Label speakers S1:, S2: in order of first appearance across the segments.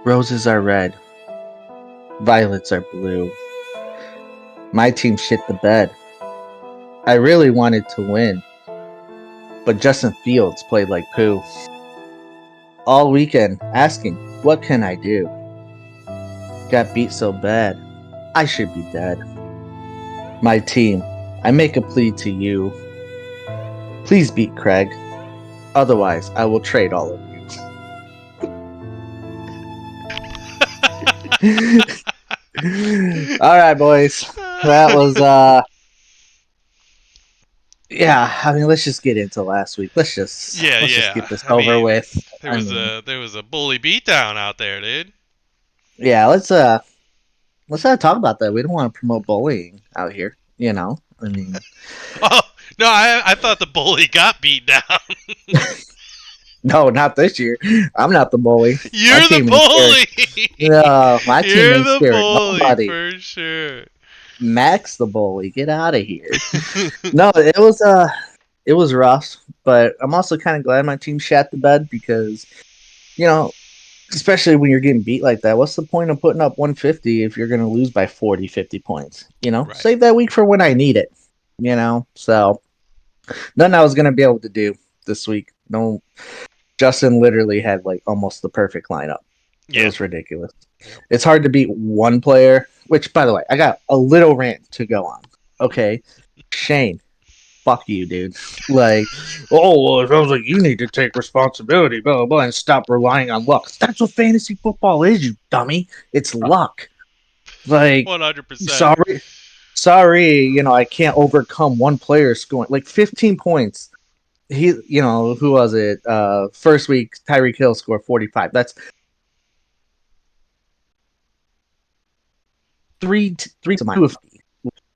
S1: Roses are red, violets are blue. My team shit the bed. I really wanted to win, but Justin Fields played like poo. All weekend asking, what can I do? Got beat so bad, I should be dead. My team, I make a plea to you. Please beat Craig, otherwise I will trade all of you. All right, boys. That was yeah, I mean, let's just get into last week.
S2: Yeah,
S1: Let's just
S2: yeah.
S1: get this
S2: I
S1: over
S2: mean,
S1: with.
S2: there
S1: I
S2: was
S1: mean,
S2: a there was a bully beatdown out there, dude.
S1: yeah, let's not talk about that. We don't want to promote bullying out here, you know? I mean,
S2: Oh no, I thought the bully got beat down.
S1: no, not this year. I'm not the bully. My
S2: You're the
S1: team ain't scared.
S2: bully.
S1: No, my team
S2: You're
S1: ain't
S2: the
S1: scared of
S2: bully
S1: nobody.
S2: for sure.
S1: Max the bully. Get out of here. No, it was rough, but I'm also kind of glad my team shat the bed because, you know, especially when you're getting beat like that, what's the point of putting up 150 if you're going to lose by 40, 50 points?
S2: Right.
S1: Save that week for when I need it, So, nothing I was going to be able to do this week. No, Justin literally had like almost the perfect lineup. It
S2: Yep.
S1: was ridiculous.
S2: Yep.
S1: It's hard to beat one player, which, by the way, I got a little rant to go on. Okay. Shane, fuck you, dude. Like, oh, well, it sounds like you need to take responsibility, blah, blah, blah, and stop relying on luck. That's what fantasy football is, you dummy. It's luck. Like,
S2: 100%.
S1: sorry, I can't overcome one player scoring like 15 points. Who was it? First week, Tyreek Hill scored 45. That's three to my two.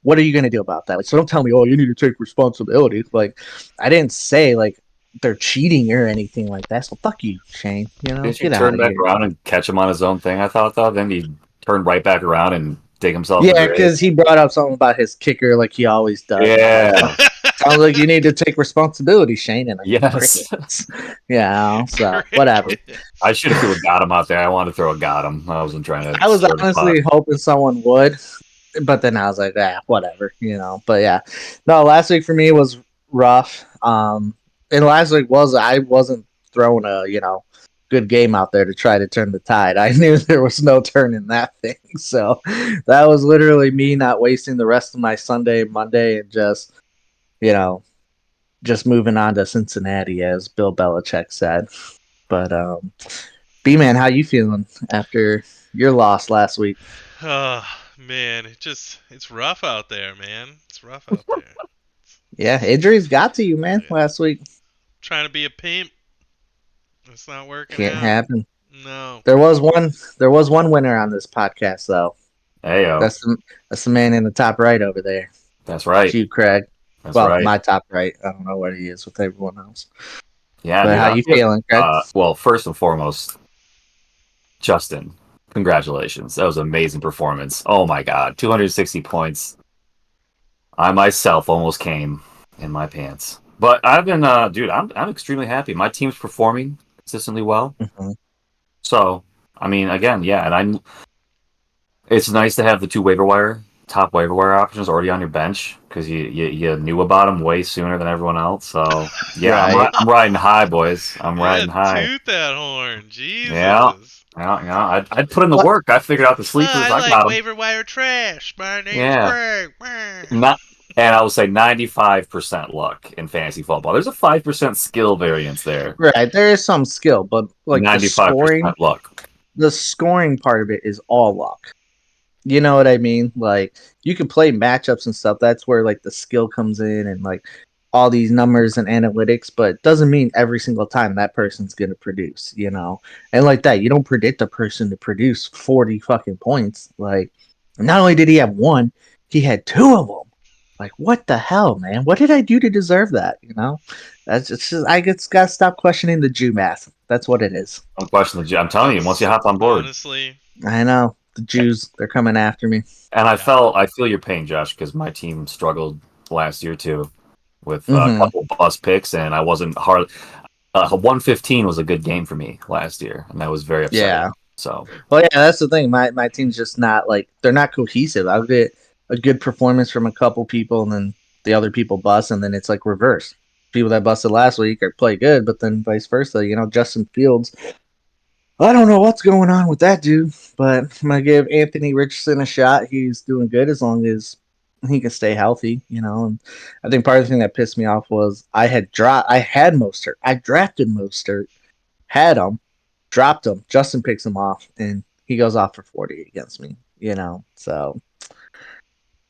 S1: What are you going to do about that? Like, so don't tell me, oh, you need to take responsibility. Like, I didn't say like they're cheating or anything like that. So fuck you, Shane.
S3: Didn't you
S1: Get out
S3: turn
S1: of
S3: back
S1: here.
S3: around and catch him on his own thing? I thought, though. Then he turned right back around and dig himself a
S1: Yeah,
S3: grave.
S1: because he brought up something about his kicker, like he always does. And I was like,
S3: Yeah.
S1: sounds like you need to take responsibility, Shane. And I mean,
S3: Yes.
S1: crickets. So whatever.
S2: Cricket.
S3: I should have threw a got him out there. I wanted to throw a got him. I wasn't trying to
S1: I was
S3: stir the pot.
S1: honestly hoping someone would, but then I was like, whatever. But yeah, no, last week for me was rough. And last week I wasn't throwing a good game out there to try to turn the tide. I knew there was no turning that thing, so that was literally me not wasting the rest of my Sunday, Monday, and you know just moving on to Cincinnati, as Bill Belichick said. But B man, how you feeling after your loss last week?
S2: Oh man, it's rough out there, man. It's rough out there.
S1: Yeah, injuries got to you, man,
S2: Yeah.
S1: last week.
S2: Trying to be a pimp, it's not working
S1: Can't
S2: out.
S1: happen.
S2: No.
S1: There was one winner on this podcast though.
S3: Heyo.
S1: That's the man in the top right over there.
S3: That's
S1: That's
S3: right.
S1: you, Craig.
S3: That's
S1: Well,
S3: right.
S1: my top right. I don't know what he is with everyone else.
S3: Yeah,
S1: But
S3: dude.
S1: how you feeling, Craig?
S3: Well, first and foremost, Justin, congratulations. That was an amazing performance. Oh my God. 260 points. I myself almost came in my pants. But I've been, dude, I'm extremely happy. My team's performing consistently well.
S1: Mm-hmm.
S3: So, I mean, again, yeah, it's nice to have the top waiver wire options already on your bench because you knew about them way sooner than everyone else. So, yeah,
S1: Right.
S3: I'm riding high, boys. I'm
S2: Yeah,
S3: riding high.
S2: toot that horn.
S3: Yeah,
S2: Jesus.
S3: yeah. I'd put in the
S1: What?
S3: work. I figured out the sleepers.
S2: I
S3: I
S2: like
S3: got them.
S2: waiver wire trash. My name's
S3: Yeah,
S2: Craig.
S3: not. And I will say 95% luck in fantasy football. There's a 5% skill variance there.
S1: Right. There is some skill, but like
S3: 95% luck.
S1: the scoring part of it is all luck. You know what I mean? Like you can play matchups and stuff. That's where like the skill comes in and like all these numbers and analytics, but it doesn't mean every single time that person's gonna produce. And like that, you don't predict a person to produce 40 fucking points. Like not only did he have one, he had two of them. Like what the hell, man? What did I do to deserve that? That's just I just gotta stop questioning the Jew math. That's what it is.
S3: Don't question I'm telling you, once you
S2: That's
S3: hop on board.
S2: honestly,
S1: I know the Jews, they're coming after me.
S3: And
S2: yeah.
S3: I feel your pain, Josh, because my team struggled last year too with a
S1: Mm-hmm.
S3: couple bust picks, and I wasn't hard. 115 was a good game for me last year, and that was very upsetting.
S1: Yeah.
S3: So
S1: Well, yeah, that's the thing. My team's just not like they're not cohesive. I'll get a good performance from a couple people, and then the other people bust, and then it's like reverse. People that busted last week are play good, but then vice versa. Justin Fields. I don't know what's going on with that dude, but I'm gonna give Anthony Richardson a shot. He's doing good as long as he can stay healthy. And I think part of the thing that pissed me off was I had Mostert. I drafted Mostert, had him, dropped him. Justin picks him off, and he goes off for 40 against me. So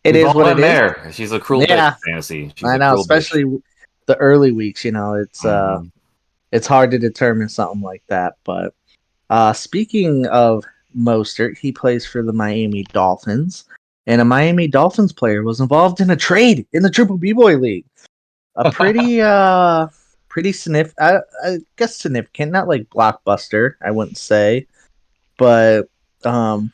S1: it
S3: we've
S1: is
S3: all
S1: what
S3: been
S1: it is.
S3: there. She's a cruel bitch
S1: Yeah,
S3: in fantasy. She's
S1: I
S3: a
S1: know,
S3: cruel bitch.
S1: especially the early weeks.
S3: Mhm.
S1: It's hard to determine something like that. But speaking of Mostert, he plays for the Miami Dolphins, and a Miami Dolphins player was involved in a trade in the Triple B Boy League. A pretty I guess significant, not like blockbuster, I wouldn't say, but
S2: But a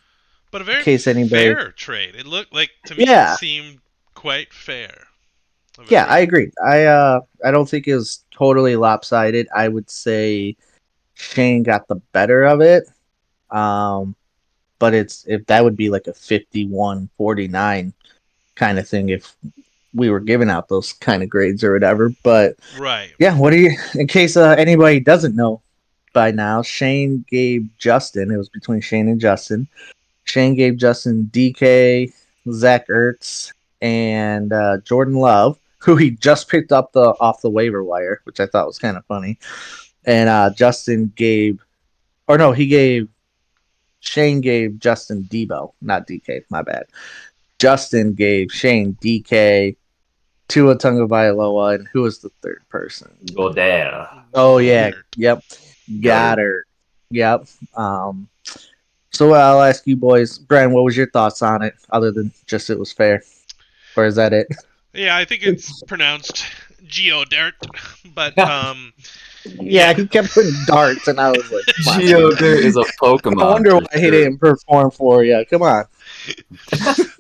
S1: in
S2: very
S1: case anybody,
S2: fair trade. It looked like to me it
S1: yeah,
S2: seemed quite fair of a
S1: yeah, I
S2: trade.
S1: agree. I don't think it was totally lopsided. I would say Shane got the better of it. Um, but if that would be like a 51-49 kind of thing if we were giving out those kind of grades or whatever. But
S2: Right.
S1: yeah, in case anybody doesn't know by now, Shane gave Justin, it was between Shane and Justin. Shane gave Justin DK, Zach Ertz, and Jordan Love, who he just picked up off the waiver wire, which I thought was kind of funny. And Justin gave, or no, Shane gave Justin Debo, not DK. My bad. Justin gave Shane DK, Tua Tagovailoa, and who was the third person?
S3: Go there.
S1: Oh yeah,
S2: Goddard.
S1: yep,
S3: Got
S1: got her. Yep. So I'll ask you boys, Brian, what was your thoughts on it, other than just it was fair, or is that it?
S2: Yeah, I think it's pronounced Geodirt, but
S1: Yeah,
S2: yeah.
S1: he kept putting darts, and I was like, come on, man.
S3: Geodude is a
S1: I
S3: Pokemon.
S1: wonder
S3: For
S1: why he
S3: sure.
S1: didn't perform for you. Come on.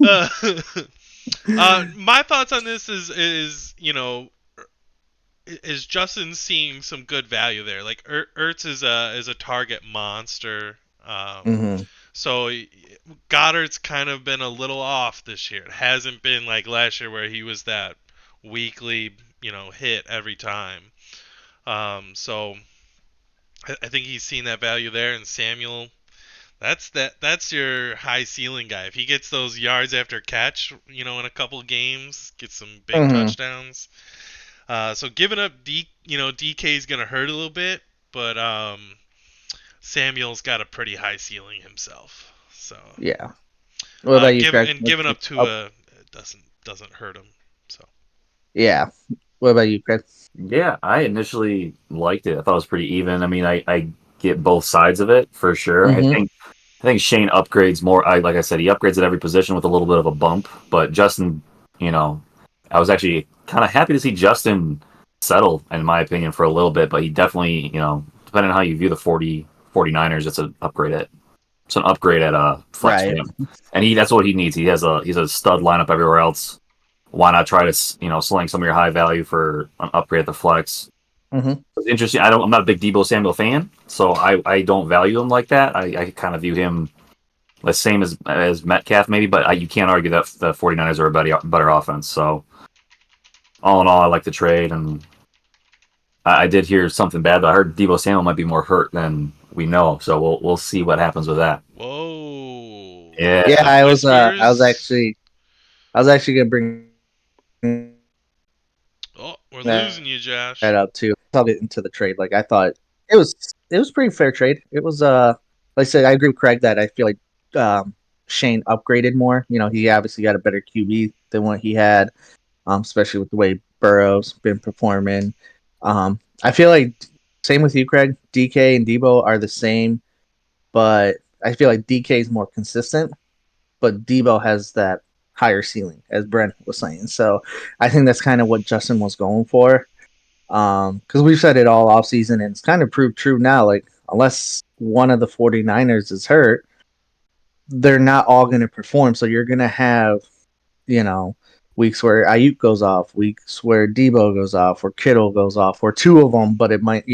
S2: uh, my thoughts on this is is Justin seeing some good value there. Like Ertz is a target monster.
S1: Mm-hmm.
S2: So Goddard's kind of been a little off this year. It hasn't been like last year where he was that weekly, hit every time. So I think he's seen that value there. And Samuel, that's your high ceiling guy. If he gets those yards after catch, in a couple of games, get some big
S1: Mm-hmm.
S2: touchdowns. So giving up DK is gonna hurt a little bit, but Samuel's got a pretty high ceiling himself. So
S1: Yeah. What about you, Craig?
S2: giving up
S1: Oh,
S2: Tua doesn't hurt him. So
S1: yeah. What about you, Craig?
S3: Yeah, I initially liked it. I thought it was pretty even. I mean, I get both sides of it for sure.
S1: Mm-hmm.
S3: I think Shane upgrades more. Like I said, he upgrades at every position with a little bit of a bump. But Justin, I was actually kind of happy to see Justin settle, in my opinion, for a little bit. But he definitely, depending on how you view the 49ers, it's an upgrade at flex for
S1: Right.
S3: him, and that's what he needs. He's a stud lineup everywhere else. Why not try to sling some of your high value for an upgrade at the flex?
S1: Mm-hmm.
S3: It's interesting. I'm not a big Debo Samuel fan, so I don't value him like that. I kind of view him the same as Metcalf maybe, but you can't argue that the 49ers are a better offense. So all in all, I like the trade, and I did hear something bad, but I heard Debo Samuel might be more hurt than we know. So we'll see what happens with that.
S2: whoa,
S1: Yeah,
S3: Yeah.
S1: I was
S2: whispers.
S1: gonna bring
S2: Oh, we're
S1: that
S2: losing you, Josh.
S1: up too. I'll get into the trade. Like I thought it was pretty fair trade. It was like I said, I agree with Craig that I feel like Shane upgraded more. He obviously got a better QB than what he had, especially with the way Burrow's been performing. I feel like same with you, Craig. DK and Debo are the same, but I feel like DK is more consistent, but Debo has that higher ceiling, as Brent was saying. So I think that's kind of what Justin was going for. Because we've said it all off season, and it's kind of proved true now. Like, unless one of the 49ers is hurt, they're not all going to perform. So you're going to have, you know, weeks where Ayuk goes off, weeks where Debo goes off, or Kittle goes off, or two of them, but it might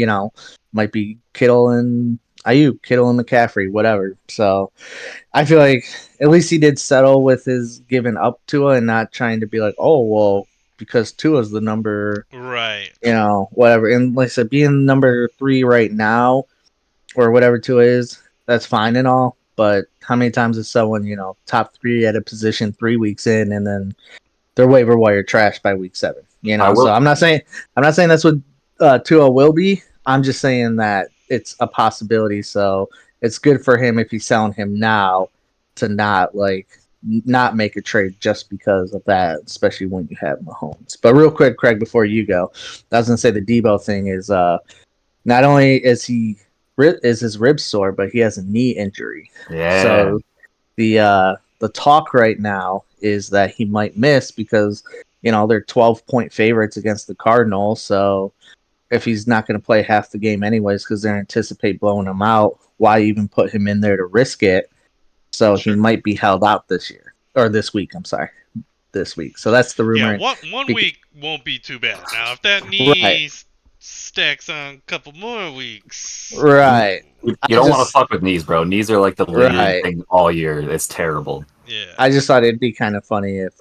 S1: be Kittle and Ayuk, Kittle, and McCaffrey, whatever. So I feel like at least he did settle with his giving up Tua and not trying to be like, oh well, because Tua's the number,
S2: Right.
S1: whatever. And like I said, being number 3 right now or whatever Tua is, that's fine and all. But how many times is someone top 3 at a position 3 weeks in, and then they're waiver wire trash by week 7?
S3: I will.
S1: So I'm not saying that's what Tua will be. I'm just saying that it's a possibility. So it's good for him if he's selling him now to not make a trade just because of that, especially when you have Mahomes. But real quick, Craig, before you go, I was gonna say the Debo thing is not only is his rib sore, but he has a knee injury.
S3: Yeah.
S1: So the talk right now is that he might miss because they're 12-point favorites against the Cardinals. So if he's not going to play half the game anyways because they anticipate blowing him out, why even put him in there to risk it? So he might be held out this week. I'm sorry, this week. So that's the rumor.
S2: Yeah, one week won't be too bad. Now, if that knee stacks on a couple more weeks,
S1: right?
S3: You don't want to fuck with knees, bro. Knees are like the leading thing all year. It's terrible.
S2: Yeah.
S1: I just thought it'd be kind of funny if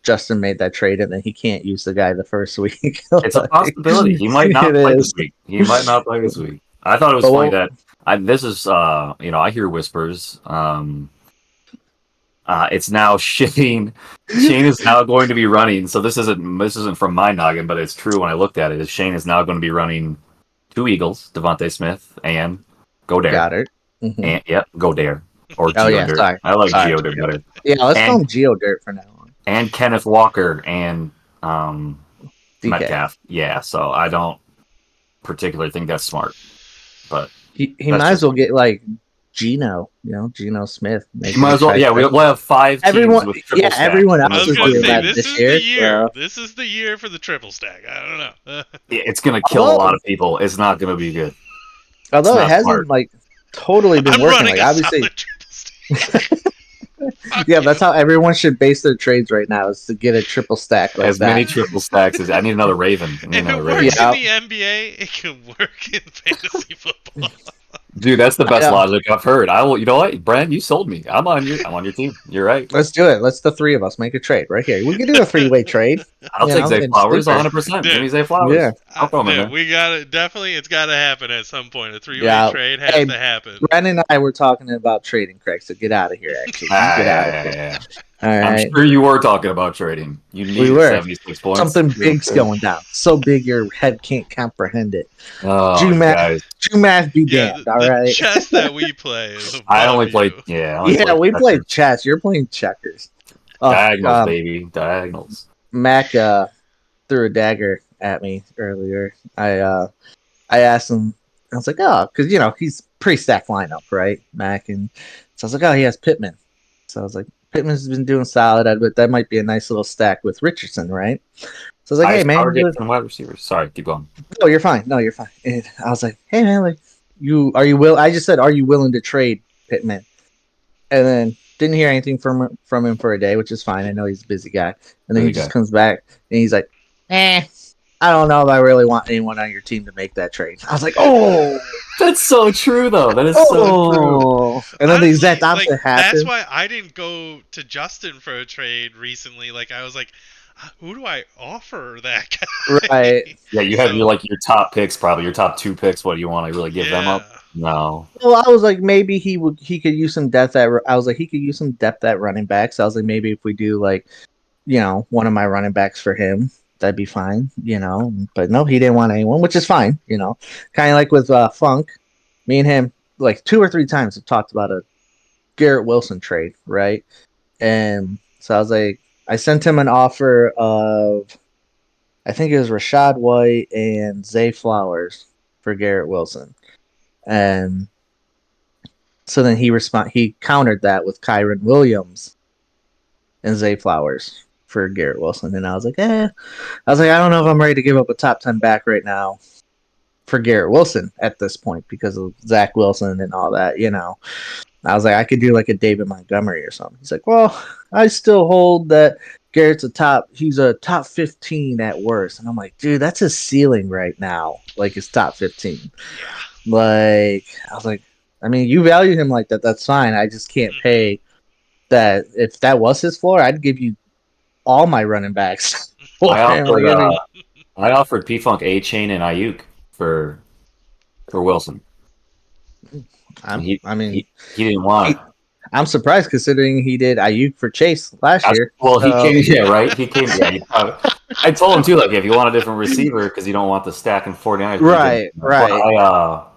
S1: Justin made that trade and then he can't use the guy the first week.
S3: It's a possibility. He might not play this week. He might not play this week. I thought it was funny that this is I hear whispers. It's now Shane. Shane is now going to be running. So this isn't from my noggin, but it's true when I looked at it. Is Shane is now going to be running 2 Eagles, Devontae Smith and Godare.
S1: Got it. Mm-hmm.
S3: And Godare or Geo Dirt. I like Geo Dirt better.
S1: Yeah, let's call him Geo Dirt for now on.
S3: And Kenneth Walker and Metcalf. Yeah, so I don't particularly think that's smart. But
S1: he might as well get like Geno Smith.
S3: You might as well. Yeah, we'll have 5 teams with triple stack.
S1: Everyone else is doing that
S2: this
S1: this year.
S2: The year. This is the year for the triple stack. I don't know.
S3: It's gonna kill a lot of people. It's not gonna be good.
S1: Although it hasn't totally been working.
S2: Like
S1: obviously. Yeah, that's how everyone should base their trades right now, is to get a triple stack like
S3: as
S1: that.
S3: Many triple stacks as I need another Raven.
S2: If it works in the NBA, it can work in fantasy football.
S3: Dude, that's the best logic I've heard. I will. You know what, Brand? You sold me. I'm on your team. You're right.
S1: Let's do it. Let's the 3 of us make a trade right here. We can do a 3-way trade.
S3: I'll take Zay Flowers 100%. Give me Zay Flowers.
S1: Yeah,
S3: I'll throw him in there.
S2: We got it. Definitely, it's got to happen at some point. A 3-way trade has to happen.
S1: Brandon and I were talking about trading, Craig. So get out of here. Actually, get out of here. All right.
S3: I'm sure you were talking about trading. You need 76 points.
S1: Something big's going down. So big your head can't comprehend it.
S3: Oh,
S1: True math be damned. All right.
S2: The chess that we play.
S3: I only played.
S1: We played chess. You're playing checkers.
S3: Diagonals, baby. Diagonals.
S1: Mac threw a dagger at me earlier. I asked him. I was like, because he's pre-stack lineup, right, Mac? And so I was like, he has Pittman. So I was like, Pittman's been doing solid, but that might be a nice little stack with Richardson, right? So I was like, hey, man.
S3: Wide receivers. Sorry, keep going.
S1: No, you're fine. And I was like, hey, man, I just said, are you willing to trade Pittman? And then didn't hear anything from him for a day, which is fine. I know he's a busy guy. And then he just comes back and he's like, I don't know if I really want anyone on your team to make that trade. I was like,
S3: that's so true, though. That is so true.
S1: And then the exact opposite happened.
S2: That's why I didn't go to Justin for a trade recently. Like, I was like, who do I offer that guy?
S1: Right.
S3: Yeah, you have your top picks, probably your top 2 picks. What do you want to really give them up? No.
S1: Well, I was like, maybe he could use some depth he could use some depth at running backs. I was like, maybe if we do one of my running backs for him, that'd be fine, But no, he didn't want anyone, which is fine, kind of like with Funk. Me and him, 2 or 3 times, have talked about a Garrett Wilson trade, right? And so I was like, I sent him an offer of, I think it was Rashad White and Zay Flowers for Garrett Wilson. And so then he countered that with Kyron Williams and Zay Flowers for Garrett Wilson. And I was like, I don't know if I'm ready to give up a top 10 back right now for Garrett Wilson at this point because of Zach Wilson and all that, I was like, I could do a David Montgomery or something. He's like, well, I still hold that Garrett's he's a top 15 at worst. And I'm like, dude, that's his ceiling right now. His top 15. I was like, I mean, you value him like that. That's fine. I just can't pay that. If that was his floor, I'd give you all my running backs. for
S3: I
S1: him.
S3: offered
S1: Like, I mean,
S3: I offered P Funk, A Chain, and Ayuk for Wilson. And
S1: I mean,
S3: he didn't want it.
S1: I'm surprised considering he did Ayuk for Chase last year.
S3: Well, he
S1: So,
S3: came, yeah, right. He came, yeah. I told him too, like if you want a different receiver because you don't want the stack in 49ers.
S1: right.
S3: But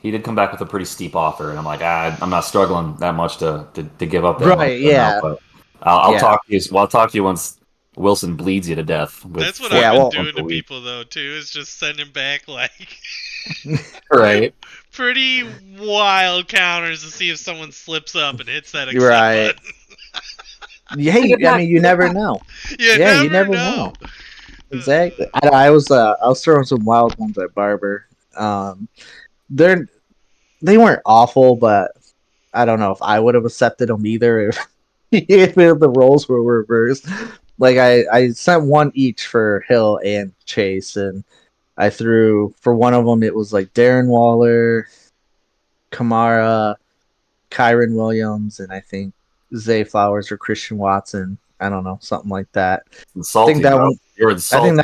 S3: he did come back with a pretty steep offer, and I'm like, I'm not struggling that much to give up that much.
S1: Right, yeah.
S3: But I'll
S1: Yeah.
S3: talk to you. Well, I'll talk to you once Wilson bleeds you to death.
S2: That's what
S1: Yeah,
S2: I've
S1: well-
S2: been doing to people though too. Is just sending back like
S3: Right.
S2: pretty wild counters to see if someone slips up and hits that accept
S1: Right.
S2: button.
S1: Hey, I mean, you never know.
S2: You never know.
S1: Exactly. I was throwing some wild ones at Barber. They weren't awful, but I don't know if I would have accepted them either if the roles were reversed. Like I sent one each for Hill and Chase, and I threw for one of them. It was like Darren Waller, Kamara, Kyron Williams, and I think Zay Flowers or Christian Watson. I don't know, something like that.
S3: Insulting,
S1: I think that
S3: bro.
S1: one.
S3: You're insulting.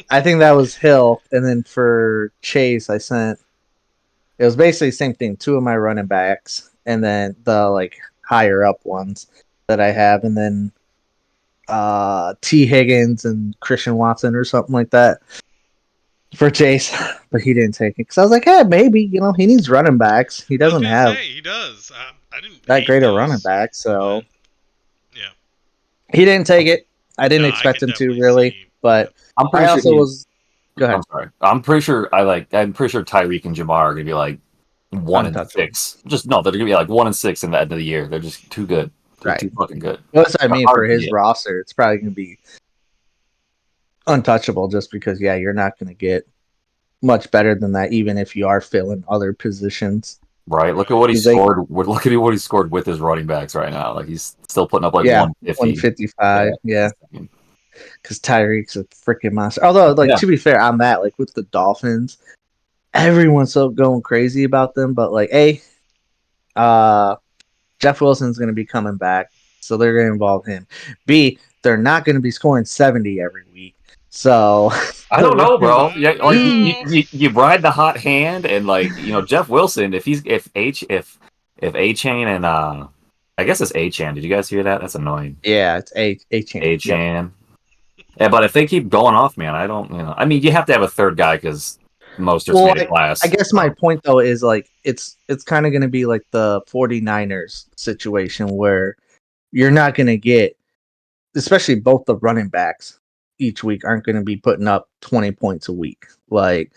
S1: I think that was Hill, and then for Chase, I sent. It was basically the same thing. Two of my running backs, and then the like higher up ones that I have, and then T Higgins and Christian Watson or something like that for Chase, but he didn't take it because I was like, hey, maybe he needs running backs. He doesn't have
S2: he does. I didn't
S1: that
S2: hate
S1: great a
S2: those,
S1: running back, so
S2: but, yeah.
S1: he didn't take it. I didn't
S2: No, I
S1: expect
S2: can
S1: him to
S2: definitely
S1: really,
S2: see-
S1: but
S3: I'm
S1: I
S3: pretty sure
S1: also was. Go ahead.
S3: I'm sorry. I'm pretty sure Tyreek and Jamar are gonna be like 1-6. Just no, they're gonna be like 1-6 in the end of the year. They're just too good. They're
S1: Right.
S3: too fucking good.
S1: That's what I mean for his
S3: Yeah.
S1: roster. It's probably going to be untouchable just because, you're not going to get much better than that, even if you are filling other positions.
S3: Right. Look at what he
S1: He's like-
S3: scored. Look at what he scored with his running backs right now. Like he's still putting up like 150.
S1: 155. Yeah. Because Tyreek's a freaking monster. Although, to be fair on that, like with the Dolphins, everyone's so going crazy about them. But Jeff Wilson's going to be coming back, so they're going to involve him. B, they're not going to be scoring 70 every week. So
S3: I don't know, bro. Yeah, like,
S2: No.
S3: you ride the hot hand, and Jeff Wilson. If A Chain and I guess it's A Chan. Did you guys hear that? That's annoying.
S1: Yeah, it's A Chan.
S3: A Chan. Yeah, but if they keep going off, man, I don't. I mean, you have to have a third guy because most are made it last.
S1: I guess my point though is it's kind of going to be like the 49ers situation where you're not going to get, especially both the running backs each week aren't going to be putting up 20 points a week. Like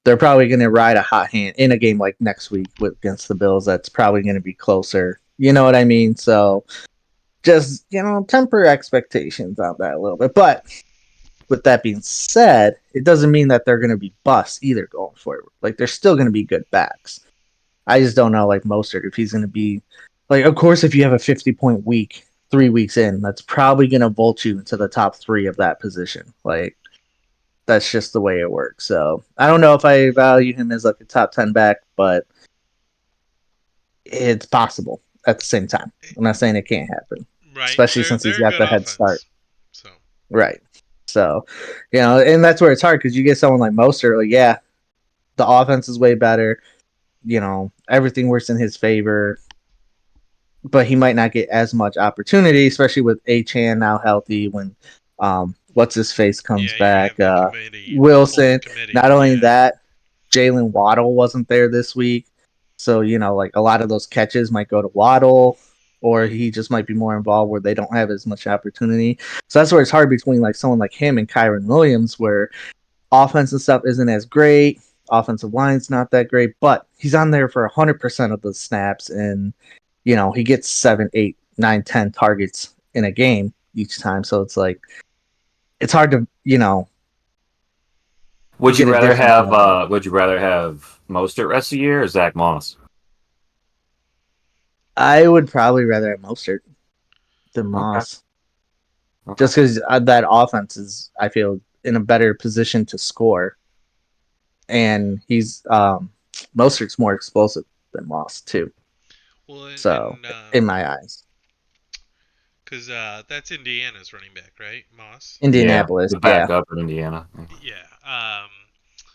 S1: they're probably going to ride a hot hand in a game like next week against the Bills. That's probably going to be closer. You know what I mean? So just, temper expectations on that a little bit. But with that being said, it doesn't mean that they're going to be busts either going forward. Like they're still going to be good backs. I just don't know, like Mostert, if he's going to be like. Of course, if you have a 50-point week 3 weeks in, that's probably going to vault you into the top 3 of that position. Like that's just the way it works. So I don't know if I value him as like a top 10 back, but it's possible at the same time. I'm not saying it can't happen,
S2: Right.
S1: especially since he's
S2: they're
S1: got
S2: good
S1: the head
S2: offense,
S1: start.
S2: So
S1: Right. So, and that's where it's hard because you get someone like Mostert, the offense is way better. Everything works in his favor, but he might not get as much opportunity, especially with A-Chan now healthy when what's his face comes
S2: you
S1: back.
S2: have the committee,
S1: Wilson.
S2: full committee,
S1: Not only
S2: yeah.
S1: that, Jalen Waddle wasn't there this week, so a lot of those catches might go to Waddle, or he just might be more involved where they don't have as much opportunity. So that's where it's hard between like someone like him and Kyron Williams, where offensive stuff isn't as great, offensive line's not that great, but he's on there for 100% of the snaps, and he gets 7, 8, 9, 10 targets in a game each time. So it's like it's hard to
S3: Would you
S1: get a
S3: rather
S1: different
S3: have Mostert rest of the year or Zach Moss?
S1: I would probably rather have Mostert than Moss.
S3: Okay.
S1: Just because that offense is, I feel, in a better position to score, and he's Mostert's more explosive. than Moss too.
S2: Well,
S1: So in my eyes,
S2: because that's Indiana's running back, right? Moss.
S1: Indianapolis,
S3: the
S1: yeah.
S3: backup in Indiana.
S2: Yeah.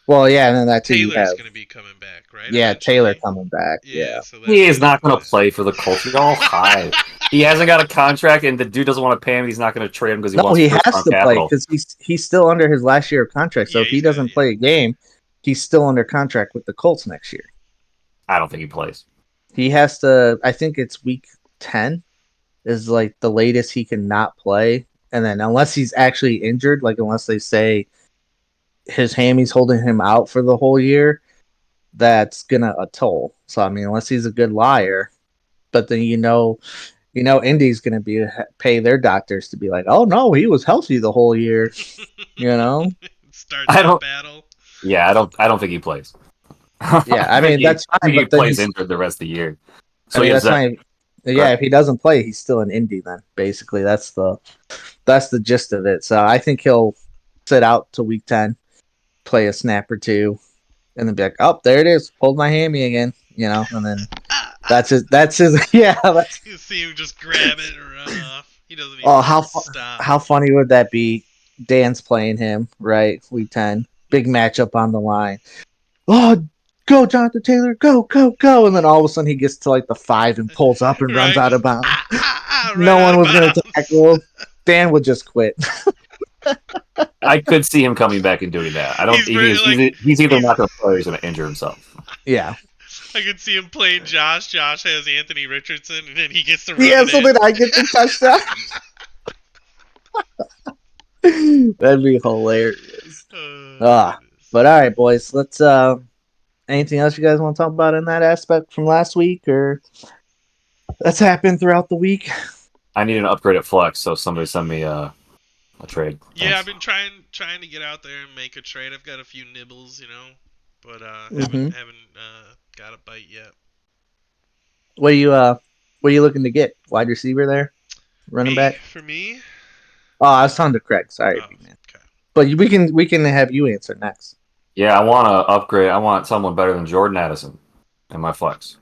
S1: Well, yeah, and then that's who you
S2: Taylor's
S1: have.
S2: going to be coming back, right?
S1: Yeah,
S2: eventually?
S1: Taylor coming back. Yeah.
S2: So
S3: He is
S2: that's
S3: not going to
S2: good.
S3: play for the Colts. You're all high. He hasn't got a contract, and the dude doesn't want to pay him. He's not going to trade him because he
S1: No,
S3: wants
S1: he
S3: first
S1: has
S3: round
S1: to play
S3: capital.
S1: because he's still under his last year of contract. So
S2: Yeah,
S1: if he
S2: he's got-
S1: doesn't
S2: yeah.
S1: play a game, he's still under contract with the Colts next year.
S3: I don't think he plays.
S1: He has to. I think it's week 10 is like the latest he can not play, and then unless he's actually injured, like unless they say his hammy's holding him out for the whole year, that's gonna a toll. So I mean, unless he's a good liar, but then Indy's gonna be pay their doctors to be like, oh no, he was healthy the whole year. You know?
S2: Starts
S3: I
S2: that
S3: don't-
S2: battle.
S3: Yeah, I don't think he plays.
S1: Yeah, I mean that's
S3: I
S1: fine,
S3: think he
S1: but then
S3: plays
S1: he's,
S3: injured the rest of the year.
S1: I
S3: So
S1: mean,
S3: he
S1: that's
S3: has
S1: fine. Yeah,
S3: Correct.
S1: if he doesn't play, he's still in Indy. Then basically, that's the gist of it. So I think he'll sit out to week 10, play a snap or two, and then be like, "Oh, there it is, pulled my hammy again," and then that's his. Yeah. That's,
S2: You see him just grab it and run off. He doesn't even
S1: oh, how
S2: stop.
S1: funny would that be? Dan's playing him right week 10, big matchup on the line. Oh, go Jonathan Taylor, go, and then all of a sudden he gets to like the 5 and pulls up and runs
S2: Right.
S1: out of bounds.
S2: Right
S1: No
S2: out
S1: one
S2: of
S1: was going to
S2: bounds.
S1: tackle him. Dan would just quit.
S3: I could see him coming back and doing that. I don't. He's either not going to play or he's going to injure himself.
S1: Yeah.
S2: I could see him playing Josh. Josh has Anthony Richardson, and then he gets to run
S1: Yeah,
S2: it
S1: so
S2: in.
S1: then I get the touchdown. That'd be hilarious. But all right, boys, let's anything else you guys want to talk about in that aspect from last week or that's happened throughout the week?
S3: I need an upgrade at Flex, so somebody send me a trade.
S2: Yeah,
S3: Thanks.
S2: I've been trying to get out there and make a trade. I've got a few nibbles, but haven't got a bite yet.
S1: What are you looking to get? Wide receiver there? Running back?
S2: For me?
S1: Oh, I was talking to Craig. Sorry,
S2: Oh,
S1: man.
S2: okay.
S1: But we can have you answer next.
S3: Yeah, I want to upgrade. I want someone better than Jordan Addison in my Flex.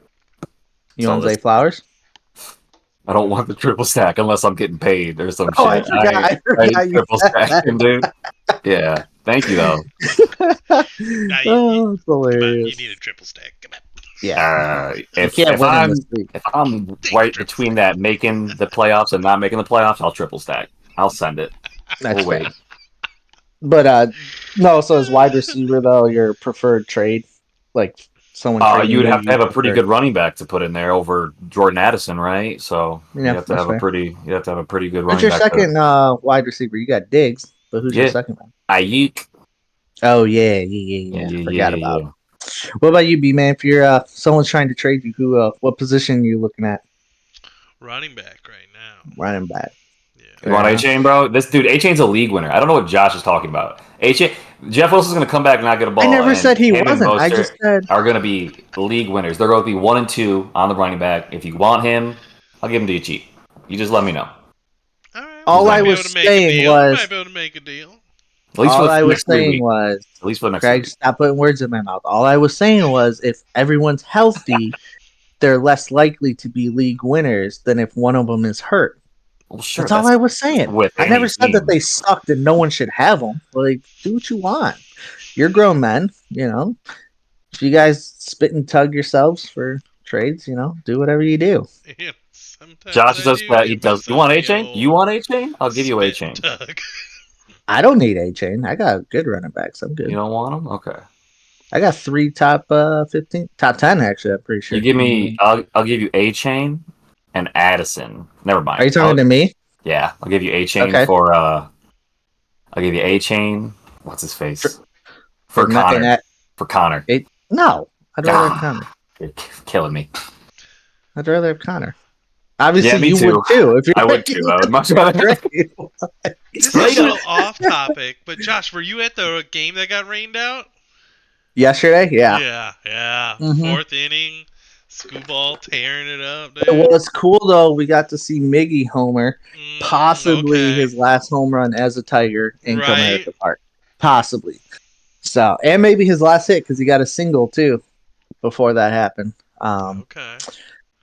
S1: You
S3: So
S1: want Zay
S3: this-
S1: Flowers?
S3: I don't want the triple stack unless I'm getting paid or some
S1: Oh, I
S3: shit.
S1: forgot. I forgot you
S3: triple
S1: said
S3: stacking, dude. Yeah, thank you though.
S1: Oh, it's
S2: Come on,
S1: hilarious.
S2: you need a triple stack. Come on.
S1: Yeah. You
S3: If
S1: can't win in
S3: I'm
S1: this league.
S3: if I'm right between that making the playoffs and not making the playoffs, I'll triple stack. I'll send it.
S1: That's
S3: We'll wait.
S1: fair. But no, so as wide receiver though, your preferred trade, like someone.
S3: You would have to have a pretty
S1: prefer.
S3: good running back to put in there over Jordan Addison, right? So
S1: Yeah,
S3: you have to
S1: that's
S3: have
S1: fair.
S3: a pretty good
S1: Who's
S3: running
S1: your
S3: back.
S1: second wide receiver? You got Diggs, but who's your
S3: Yeah.
S1: second one?
S3: Ayuk.
S1: Oh yeah. Forgot about him.
S3: Yeah.
S1: What about you, B man? If you're someone's trying to trade you, what position are you looking at?
S2: Running back right now.
S1: Running back.
S3: You want
S1: Yeah.
S3: A-Chain, bro? This dude, A-Chain's a league winner. I don't know what Josh is talking about. A-Chain, Jeff Wilson's going to come back and not get a ball.
S1: I never
S3: and
S1: said he
S3: him and
S1: wasn't. I
S3: Mostert
S1: just said
S3: are going to be league winners. They're going to be 1 and 2 on the running back. If you want him, I'll give him to you cheap. You just let me know.
S2: All right.
S1: All
S2: we might
S1: I
S2: be
S1: was
S2: able to make a
S1: saying
S2: deal.
S1: was-
S2: We might be able to make a deal.
S3: At least
S1: all
S3: for the
S1: I was
S3: next 3
S1: saying
S3: weeks.
S1: was
S3: At least for the next
S1: Craig,
S3: week.
S1: stop putting words in my mouth. All I was saying was if everyone's healthy, they're less likely to be league winners than if one of them is hurt.
S3: Well, sure.
S1: That's all I was saying.
S3: with
S1: I never
S3: any
S1: said that
S3: team.
S1: they sucked and no one should have them. Like, do what you want. You're grown men, If you guys spit and tug yourselves for trades, do whatever you do.
S2: Yeah, sometimes
S3: Josh
S2: I
S3: does
S2: do
S3: that. He
S2: give
S3: does. You want
S2: myself the
S3: A-Chain?
S2: old
S3: You want A-Chain? I'll give you
S2: spit
S3: A-Chain.
S2: tug.
S1: I don't need A-Chain. I got good running backs. I'm good.
S3: You don't want him? Okay.
S1: I got 3 top 15, top 10 actually. I'm pretty sure.
S3: You give me. I'll give you A-Chain and Addison. Never mind.
S1: Are you talking to me?
S3: Yeah, I'll give you A-Chain
S1: Okay.
S3: for. I'll give you A-Chain. What's his face? For
S1: Nothing
S3: Connor. For Connor.
S1: No, I'd rather have
S3: Ah.
S1: Connor.
S3: You're killing me.
S1: I'd rather have Connor. Obviously,
S3: Yeah, me
S1: you
S3: too.
S1: would too. If you're
S3: I would too. I would much rather.
S1: trade.
S2: This is a little off topic, but Josh, were you at the game that got rained out?
S1: Yesterday, yeah.
S2: Yeah.
S1: Mhm.
S2: 4th inning, Scooball tearing it up. Dude.
S1: It was cool though. We got to see Miggy homer, possibly
S2: okay.
S1: his last home run as a Tiger in
S2: Right.
S1: Comerica Park, possibly. So, and maybe his last hit because he got a single too before that happened.
S2: Okay.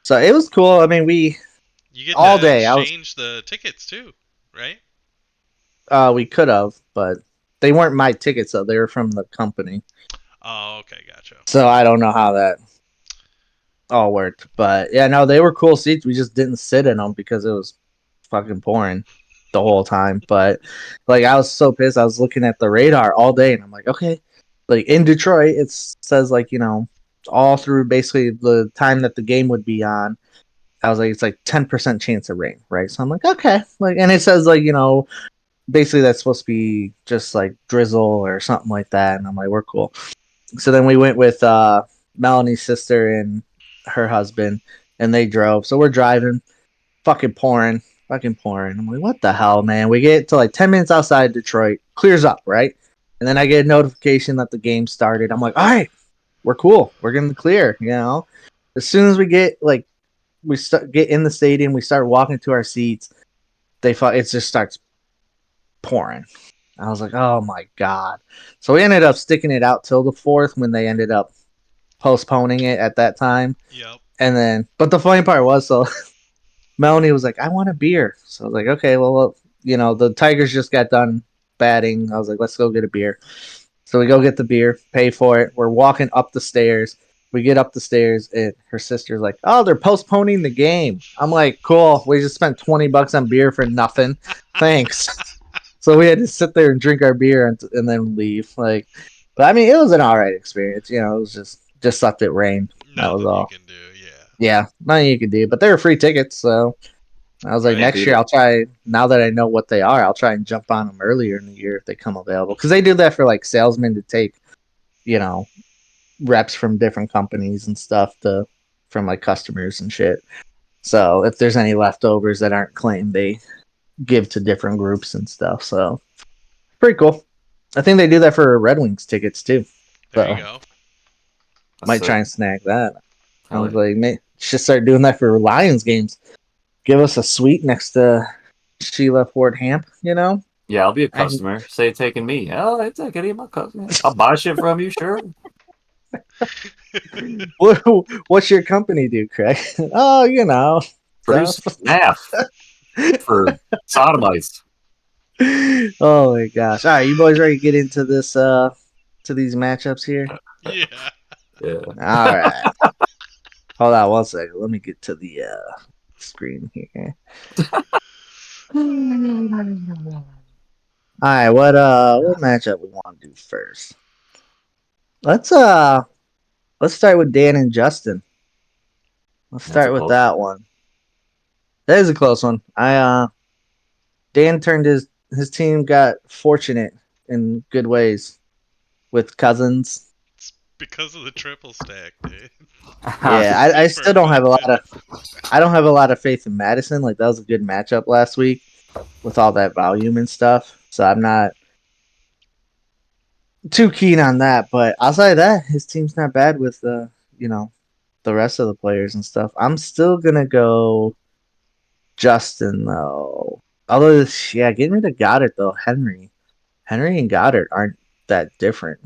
S1: So it was cool. I mean, we
S2: You get
S1: all
S2: to
S1: day. I was
S2: exchange the tickets too, right?
S1: we could have, but they weren't my tickets though. They were from the company.
S2: Oh, okay, gotcha.
S1: So I don't know how that all worked. But yeah, no, they were cool seats. We just didn't sit in them because it was fucking pouring the whole time. But like, I was so pissed. I was looking at the radar all day, and I'm like, okay, like in Detroit, it says like all through basically the time that the game would be on. I was like, it's like 10% chance of rain, right? So I'm like, okay, like, and it says like basically that's supposed to be just like drizzle or something like that, and I'm like, we're cool. So then we went with Melanie's sister and her husband, and they drove. So we're driving, fucking pouring, fucking pouring. I'm like, what the hell, man? We get to like 10 minutes outside Detroit, clears up, right? And then I get a notification that the game started. I'm like, all right, we're cool, we're gonna clear. As soon as we get like get in the stadium, we start walking to our seats. It just starts pouring. I was like, oh my god. So we ended up sticking it out till the fourth when they ended up postponing it at that time.
S2: Yep.
S1: And then, but the funny part was, so Melanie was like, I want a beer. So I was like, okay, well, the Tigers just got done batting. I was like, let's go get a beer. So we go get the beer, pay for it. We're walking up the stairs. We get up the stairs, and her sister's like, oh, they're postponing the game. I'm like, cool. We just spent $20 on beer for nothing. Thanks. So we had to sit there and drink our beer and then leave. Like, but I mean, it was an all right experience. It was just sucked it rained. That was
S2: Nothing you
S1: all.
S2: can do. Yeah.
S1: Yeah, nothing you could do. But they were free tickets, so I was like,
S2: Right.
S1: next year I'll try. Now that I know what they are, I'll try and jump on them earlier in the year if they come available. Because they do that for like salesmen to take, you know, reps from different companies and stuff from like customers and shit. So if there's any leftovers that aren't claimed, they give to different groups and stuff. So pretty cool. I think they do that for Red Wings tickets too.
S2: There you
S1: So
S2: go.
S1: might
S3: That's
S1: try
S3: sick.
S1: and snag that. I
S3: Hell
S1: was
S3: yeah.
S1: like, man, should start doing that for Lions games. Give us a suite next to Sheila Ford Hamp.
S3: Yeah, I'll be a
S1: I can,
S3: customer. Say it's taking me. Oh, it's like any of my customers. I'll buy shit from you, sure.
S1: what's your company do, Craig? Oh,
S3: Produce
S1: stuff.
S3: math for sodomites.
S1: Oh my gosh! All right, you boys ready to get into this? To these matchups here.
S2: Yeah.
S3: Yeah.
S1: All right. Hold on one second. Let me get to the screen here. All right, what matchup we want to do first? Let's start with Dan and Justin. Let's
S3: That's a
S1: start with
S3: close
S1: that one. That is a close one. Dan turned his team got fortunate in good ways with Cousins.
S2: It's because of the triple stack, dude.
S3: one.
S1: Yeah, I
S2: Super
S1: still don't have a lot
S2: effective.
S1: of I don't have a lot of faith in Madison. Like that was a good matchup last week with all that volume and stuff. So I'm not too keen on that. But outside of that, his team's not bad with the rest of the players and stuff. I'm still gonna go Justin though. Although yeah, getting rid of Goddard though, Henry and Goddard aren't that different.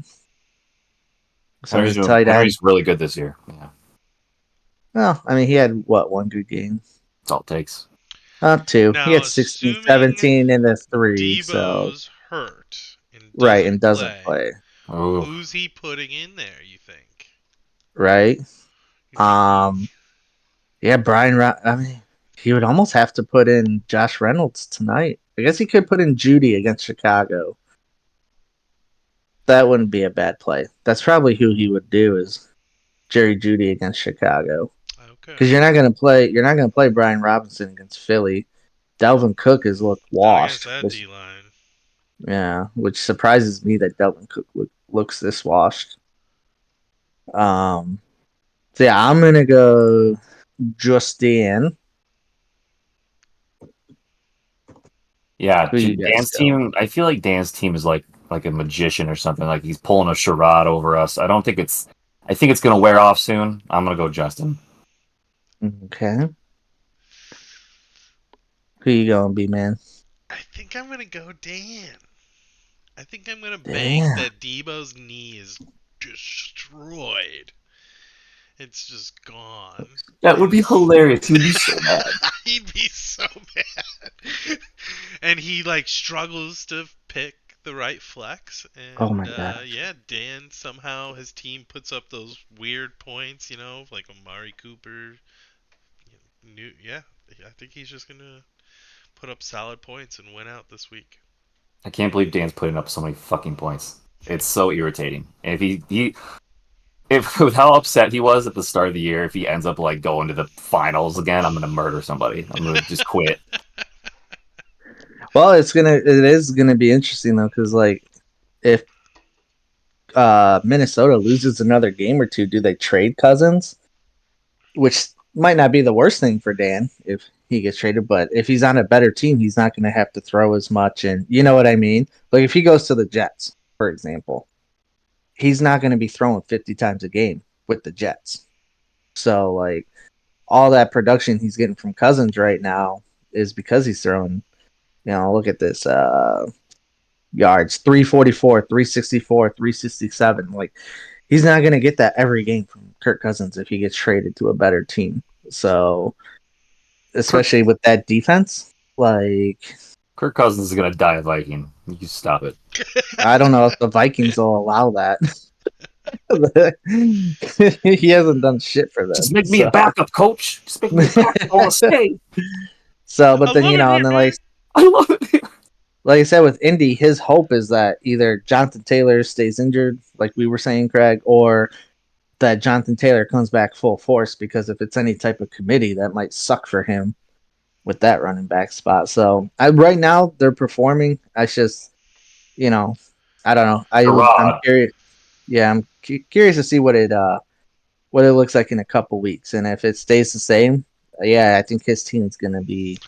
S1: So his tight end.
S3: Henry's really good this year. Yeah,
S1: Well, I mean he had one good game.
S3: that's all it takes.
S1: Two. He
S2: Now,
S1: had 16,
S2: assuming
S1: 17 in the three. So
S2: Debo's hurt and
S1: right,
S2: doesn't
S1: and doesn't
S2: play,
S1: play.
S3: Oh,
S2: who's he putting in there, you think?
S1: Right.
S2: You think he...
S1: Yeah, I mean, he would almost have to put in Josh Reynolds tonight. I guess he could put in Judy against Chicago. That wouldn't be a bad play. That's probably who he would do is Jerry Judy against Chicago.
S2: Okay.
S1: Because you're not gonna play Brian Robinson against Philly. Delvin Cook has looked
S2: Not against
S1: washed.
S2: that D-line.
S1: Which surprises me that Delvin Cook looks this washed. So yeah, I'm gonna go Justin.
S3: yeah.
S1: Who you guys
S3: Dan's
S1: go?
S3: team. I feel like Dan's team is like a magician or something. Like he's pulling a charade over us. I don't think it's. I think it's gonna wear off soon. I'm gonna go Justin.
S1: Okay. Who you gonna be, man?
S2: I think I'm going to go Dan. I think I'm going to bank
S1: Damn.
S2: that Debo's knee is destroyed. It's just gone.
S3: That would be hilarious. He would be so mad.
S2: He'd be so mad. And he like struggles to pick the right flex.
S1: Oh
S2: And
S1: my god.
S2: yeah, Dan somehow his team puts up those weird points, like Amari Cooper. Yeah, I think he's just gonna put up solid points and win out this week.
S3: I can't believe Dan's putting up so many fucking points. It's so irritating. And if with how upset he was at the start of the year, if he ends up like going to the finals again, I'm gonna murder somebody. I'm gonna just quit.
S1: Well, it is gonna be interesting though, because like if Minnesota loses another game or two, do they trade Cousins? Which might not be the worst thing for Dan if he gets traded, but if he's on a better team, he's not going to have to throw as much. And you know what I mean? Like if he goes to the Jets, for example, he's not going to be throwing 50 times a game with the Jets. So, like, all that production he's getting from Cousins right now is because he's throwing, look at this yards 344, 364, 367. Like, he's not going to get that every game from Kirk Cousins if he gets traded to a better team. So, especially with that defense, like,
S3: Kirk Cousins is gonna die a Viking. You stop it.
S1: I don't know if the Vikings will allow that. He hasn't done shit for them.
S3: Just make me a backup, coach. Just make me a backup. I want to stay.
S1: So, but
S2: I
S1: then
S2: love it
S1: and
S2: here,
S1: then
S2: man.
S3: I love it here.
S1: like I said with Indy, his hope is that either Jonathan Taylor stays injured, like we were saying, Craig, or that Jonathan Taylor comes back full force, because if it's any type of committee, that might suck for him with that running back spot. So right now they're performing. I just, I don't know. I'm
S3: Gerard.
S1: curious. Yeah, I'm curious to see what it looks like in a couple weeks, and if it stays the same, yeah, I think his team's gonna be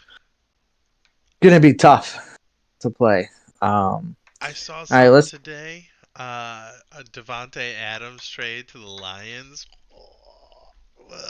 S1: tough to play.
S2: I saw
S1: All right,
S2: something
S1: let's.
S2: today. A Devonte Adams trade to the Lions.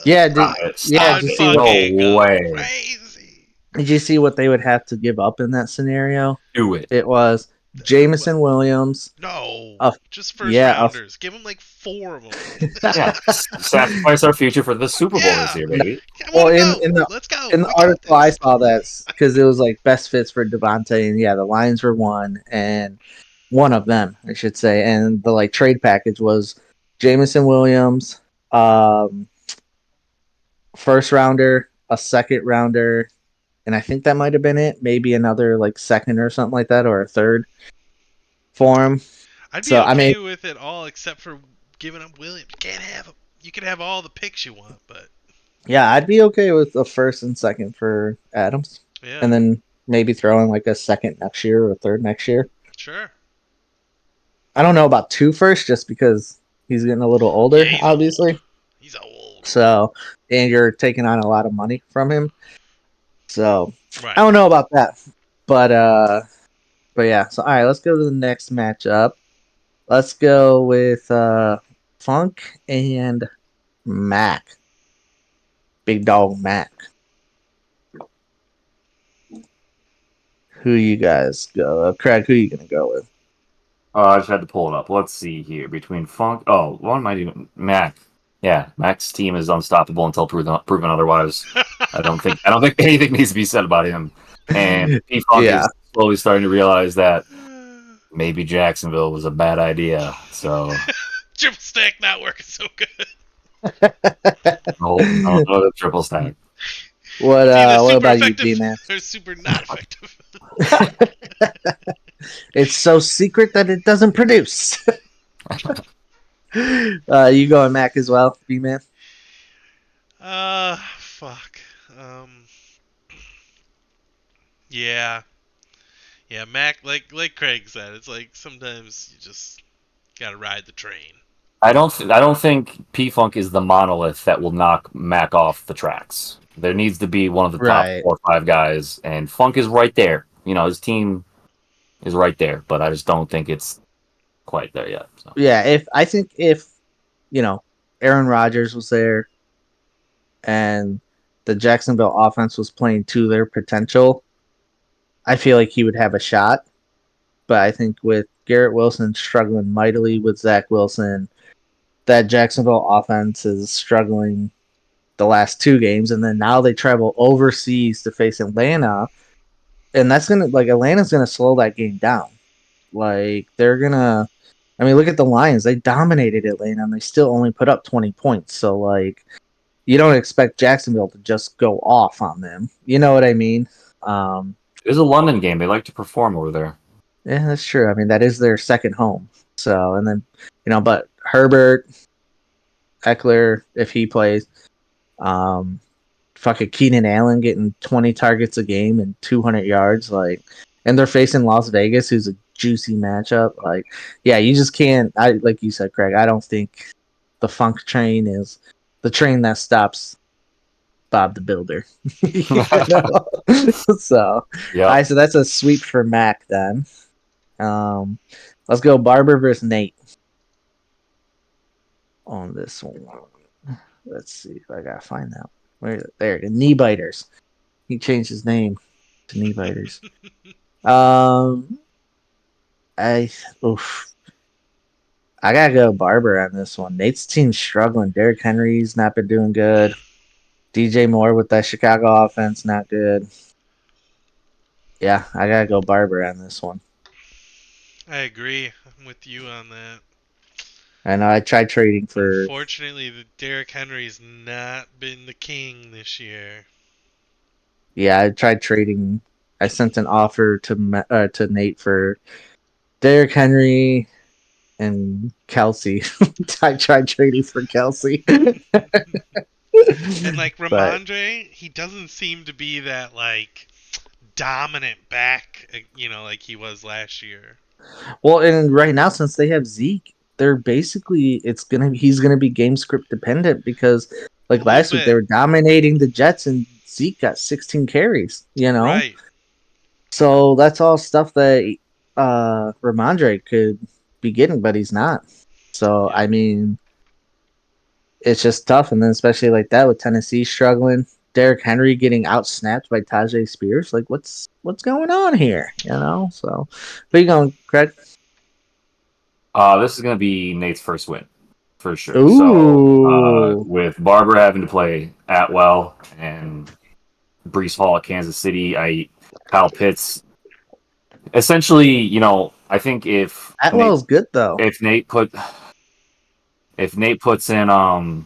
S1: Yeah,
S3: Stop it.
S1: yeah.
S3: Stop
S1: Did you
S2: I'd
S3: it.
S1: see what?
S2: fucking
S3: No
S2: go
S3: way.
S2: crazy.
S1: Did you see what they would have to give up in that scenario?
S3: Do it.
S1: It was
S2: What?
S1: Jamison Williams.
S2: No,
S1: Uh,
S2: just first
S1: yeah.
S2: rounders. Give him like 4 of them.
S3: Yeah. Sacrifice our future for the Super Bowl this
S2: Yeah,
S3: year, baby.
S2: I
S1: Well,
S2: want to go. Let's go.
S1: in the
S2: We got
S1: article I
S2: this.
S1: saw that because it was like best fits for Devontae, and yeah, the Lions were one of them, I should say, and the like trade package was Jamison Williams, first rounder, a second rounder, and I think that might have been it. Maybe another like second or something like that, or a third for him.
S2: I'd be
S1: So I
S2: okay
S1: mean,
S2: with it all except for giving up Williams. You can't have him. You can have all the picks you want, but
S1: yeah, I'd be okay with a first and second for Adams,
S2: yeah,
S1: and then maybe throwing like a second next year or a third next year.
S2: sure.
S1: I don't know about two first, just because he's getting a little
S2: Yeah,
S1: older,
S2: he's old.
S1: obviously.
S2: He's old.
S1: So, and you're taking on a lot of money from him. So,
S2: Right.
S1: I don't know about that, but yeah. So, all right, let's go to the next matchup. Let's go with Funk and Mac. Big dog Mac. Who you guys go? Craig, who you gonna go with?
S3: I just had to pull it up. Let's see here. Between Funk. Oh, one might even. Mac. Yeah, Mac's team is unstoppable until proven otherwise. I don't think anything needs to be said about him. And P Funk
S1: Yeah.
S3: is slowly starting to realize that maybe Jacksonville was a bad idea. So
S2: Triple stack not working so good.
S3: no, the triple stack.
S1: What
S2: It's either super
S1: about you,
S2: effective
S1: D-Man?
S2: or super not effective.
S1: It's so secret that it doesn't produce. You going Mac as well, B-Man?
S2: Fuck. Yeah. Yeah, Mac, like Craig said, it's like sometimes you just gotta ride the train.
S3: I don't think P Funk is the monolith that will knock Mac off the tracks. There needs to be one of the top
S1: Right.
S3: 4 or 5 guys, and Funk is right there. His team is right there, but I just don't think it's quite there yet. So.
S1: Yeah, if Aaron Rodgers was there and the Jacksonville offense was playing to their potential, I feel like he would have a shot. But I think with Garrett Wilson struggling mightily with Zach Wilson, that Jacksonville offense is struggling the last 2 games, and then now they travel overseas to face Atlanta, and that's gonna like Atlanta's gonna slow that game down. Like they're gonna. I mean, look at the Lions. They dominated Atlanta, and they still only put up 20 points. So like, you don't expect Jacksonville to just go off on them. You know what I mean?
S3: It is a London game. They like to perform over there.
S1: Yeah, that's true. I mean, that is their second home. So, and then but Herbert, Eckler, if he plays, um, fucking Keenan Allen getting 20 targets a game and 200 yards, like, and they're facing Las Vegas, who's a juicy matchup. Like, yeah, you just can't. I like you said, Craig. I don't think the Funk train is the train that stops Bob the Builder. So,
S3: Yeah.
S1: so that's a sweep for Mac then. Let's go Barber versus Nate on this one. Let's see if I gotta find that. Where is it? There, Knee Biters. He changed his name to Knee Biters. I oof. I gotta go Barber on this one. Nate's team's struggling. Derrick Henry's not been doing good. DJ Moore with that Chicago offense, not good. Yeah, I gotta go Barber on this one.
S2: I agree. I'm with you on that.
S1: I know I tried trading for.
S2: Unfortunately, the Derrick Henry's not been the king this year.
S1: Yeah, I tried trading. I sent an offer to Nate for Derrick Henry and Kelsey. I tried trading for Kelsey.
S2: And like
S1: But
S2: Ramondre, he doesn't seem to be that like dominant back, like he was last year.
S1: well, and right now since they have Zeke, they're basically he's gonna be game script dependent because
S2: A
S1: like
S2: little
S1: last week they
S2: bit,
S1: were dominating the Jets and Zeke got 16 carries.
S2: right?
S1: So that's all stuff that Ramondre could be getting, but he's not. So
S2: Yep.
S1: I mean, it's just tough, and then especially like that with Tennessee struggling, Derrick Henry getting outsnapped by Tajay Spears. Like, what's going on here? So where you going, Craig?
S3: This is going to be Nate's first win, for sure.
S1: Ooh.
S3: So, with Barber having to play Atwell and Brees Hall at Kansas City, Kyle Pitts. Essentially, I think if
S1: Atwell's good though.
S3: if Nate puts in, I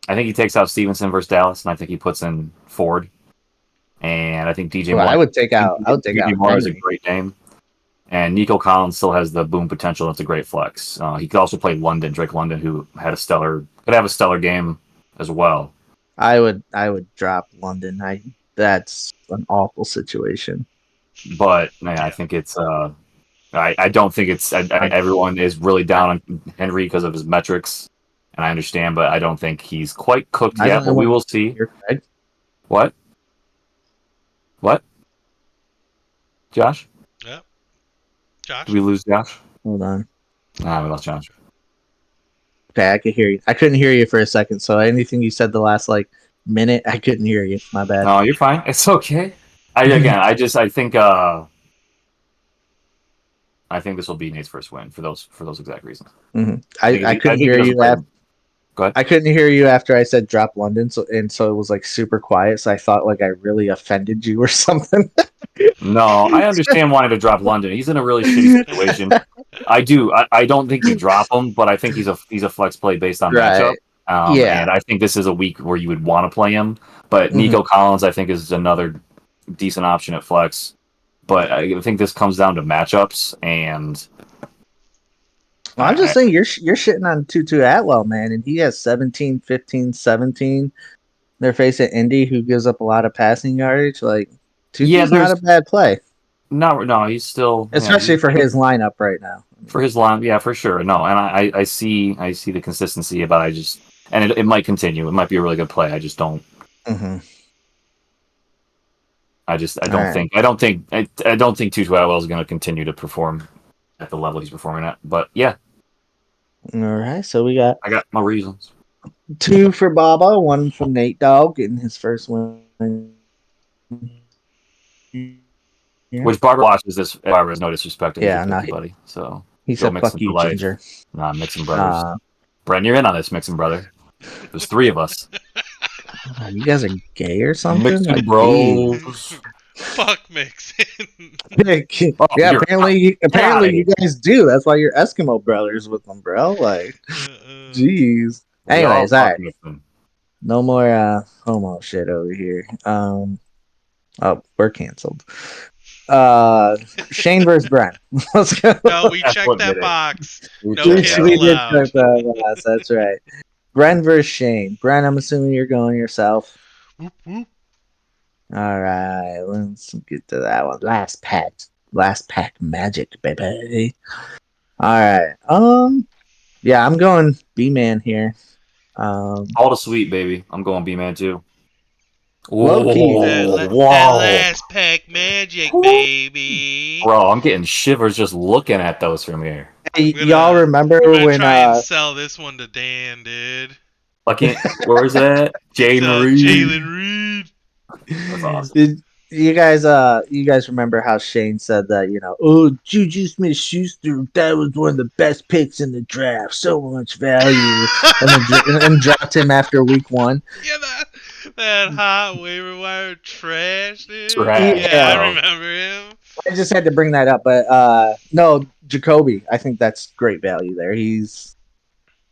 S3: think he takes out Stevenson versus Dallas, and I think he puts in Ford, and I think DJ Moore.
S1: I would take out.
S3: DJ Moore is a great name. And Nico Collins still has the boom potential. That's a great flex. He could also play Drake London, who could have a stellar game as well.
S1: I would drop London. That's an awful situation.
S3: But man, I think it's. I don't think it's. Everyone is really down on Henry because of his metrics, and I understand, but I don't think he's quite cooked yet. But we will see. What? Josh?
S2: Yep. Josh?
S3: Did we lose Josh?
S1: Hold on.
S3: Nah, we lost Josh.
S1: Okay, I could hear you. I couldn't hear you for a second, so anything you said the last minute, I couldn't hear you. My bad.
S3: No, you're fine. It's okay. I think this will be Nate's first win for those exact reasons.
S1: Mm-hmm. I couldn't hear you.
S3: Go ahead.
S1: I couldn't hear you after I said drop London, so it was super quiet. So I thought I really offended you or something.
S3: No, I understand wanting to drop London. He's in a really shitty situation. I do. I don't think you drop him, but I think he's a flex play based on matchup.
S1: Yeah,
S3: and I think this is a week where you would want to play him. But Nico Collins, I think, is another decent option at flex. But I think this comes down to matchups, and
S1: I'm just saying you're shitting on Tutu Atwell, man, and he has 17, 15, 17. They're facing Indy, who gives up a lot of passing yardage. Like Tutu's not a bad play.
S3: No, he's still
S1: especially for his lineup right now.
S3: For his line, yeah, for sure. No, and I see the consistency, but it might continue. It might be a really good play. I just don't.
S1: Mm-hmm.
S3: I don't think Tutu Atwell is going to continue to perform at the level he's performing at. But yeah.
S1: All right, so I
S3: got my reasons.
S1: 2 for Baba, 1 for Nate Dogg in his first win.
S3: Yeah. Which Barber watches this. Barber has no disrespect to
S1: anybody.
S3: So
S1: He
S3: Go
S1: said,
S3: Mixon
S1: "Fuck you,
S3: for life.
S1: Ginger."
S3: Nah, Mixon brothers.
S1: Uh,
S3: Bren, you're in on this, Mixon brother. There's 3 of us.
S1: you guys are gay or something?
S3: Mixon
S1: Like,
S3: bros.
S2: Fuck Mixon.
S1: geez.
S3: Oh,
S1: Yeah,
S3: you're
S1: apparently
S3: outta
S1: you guys do. That's why you're Eskimo brothers with them, bro. Like, jeez.
S3: We all
S1: Anyways, all
S3: fuck
S1: right.
S3: Mixon.
S1: No more homo shit over here. Oh, we're canceled. Shane versus Brent. Let's go.
S2: No, we
S3: That's
S2: checked
S3: what
S2: that
S3: did it.
S2: box.
S3: We
S2: No
S3: checked
S2: kids
S3: that.
S1: We did
S2: allowed.
S1: check that last. That's right. Brent versus Shane. Brent, I'm assuming you're going yourself.
S2: Whoop, whoop.
S1: All right, let's get to that one. Last pack magic, baby. All right. Yeah, I'm going B-Man here.
S3: All the sweet, baby. I'm going B-Man too.
S1: Low key.
S2: That
S3: Whoa.
S2: last pack magic, baby.
S3: Bro, I'm getting shivers just looking at those from here.
S1: Hey,
S2: gonna-
S1: y'all remember
S2: I'm gonna
S1: when
S2: try and sell this one to Dan, dude.
S3: Fucking, where is that? Jaden Reed.
S2: Jalen Reed.
S3: That's awesome.
S1: did you guys remember how Shane said that, oh, Juju Smith-Schuster, that was one of the best picks in the draft, so much value, and dropped him after week 1.
S2: Yeah, that hot waiver wire trash, dude.
S3: Trash.
S2: Yeah, I remember him.
S1: I just had to bring that up, but no, Jacoby, I think that's great value there. He's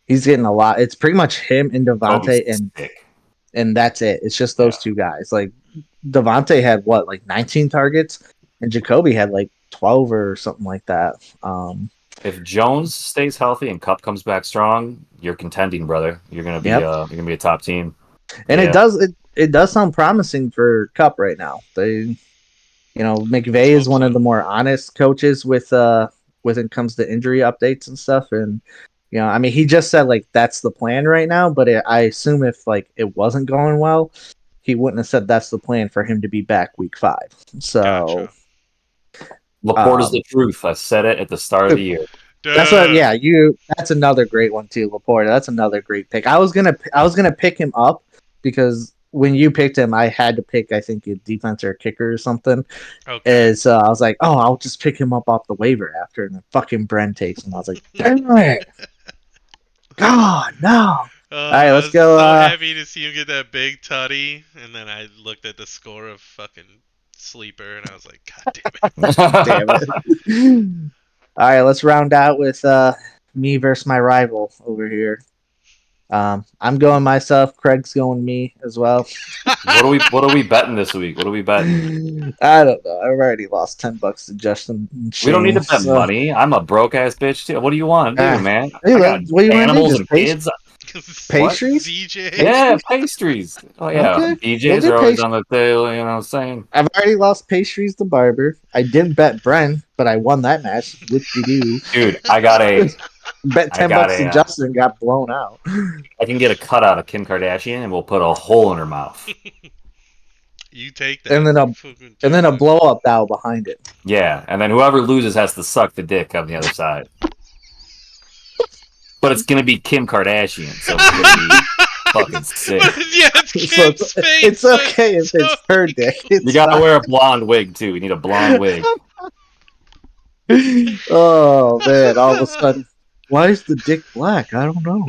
S1: getting a lot. It's pretty much him and Devontae, and that's it. It's just those 2 guys. Like Devontae had like 19 targets, and Jacoby had like 12 or something like that.
S3: If Jones stays healthy and Cup comes back strong, you're contending, brother. You're gonna be you're gonna be a top team.
S1: And it does sound promising for Cup right now. McVay is one of the more honest coaches with when it comes to injury updates and stuff, and I mean, he just said like that's the plan right now, but I assume if like it wasn't going well, he wouldn't have said that's the plan for him to be back week 5. So
S2: Gotcha.
S3: Laporta's the truth. I said it at the start of the year.
S1: that's that's another great one too, Laporta. That's another great pick. I was gonna pick him up because when you picked him, I had to pick, I think, a defense or a kicker or something.
S2: Okay.
S1: And so I was like, oh, I'll just pick him up off the waiver after, and then fucking Brent takes him. I was like, damn it. God, no. All right, let's go.
S2: I was so happy to see him get that big tutty, and then I looked at the score of fucking Sleeper, and I was like, God damn it.
S1: Damn it. All right, let's round out with me versus my rival over here. I'm going myself. Craig's going me as well.
S3: What are we betting this week? What are we betting?
S1: I don't know. I've already lost $10 to Justin. And Shane,
S3: We don't need to bet money. I'm a broke ass bitch too. What do you want to do, man?
S1: Hey,
S3: I got
S1: what do you want to do?
S3: animals
S1: Just
S3: and kids.
S1: Pastries?
S2: DJ.
S3: Yeah, pastries. Oh yeah,
S1: Okay.
S3: DJs are always on the tail. You know what I'm saying?
S1: I've already lost pastries to Barber. I didn't bet Bren, but I won that match. Whoop-de-doo.
S3: Dude, I got a.
S1: Bet $10 to Justin, got blown out.
S3: I can get a cutout of Kim Kardashian, and we'll put a hole in her mouth.
S2: You take that.
S1: And then a blow up doll behind it.
S3: Yeah, and then whoever loses has to suck the dick on the other side. But it's gonna be Kim Kardashian, so it's gonna be fucking sick.
S2: Yeah, it's Kim's face.
S1: It's okay if it's her dick.
S3: You gotta wear a blonde wig too. You need a blonde wig.
S1: Oh man! All of a sudden, why is the dick black? I don't know.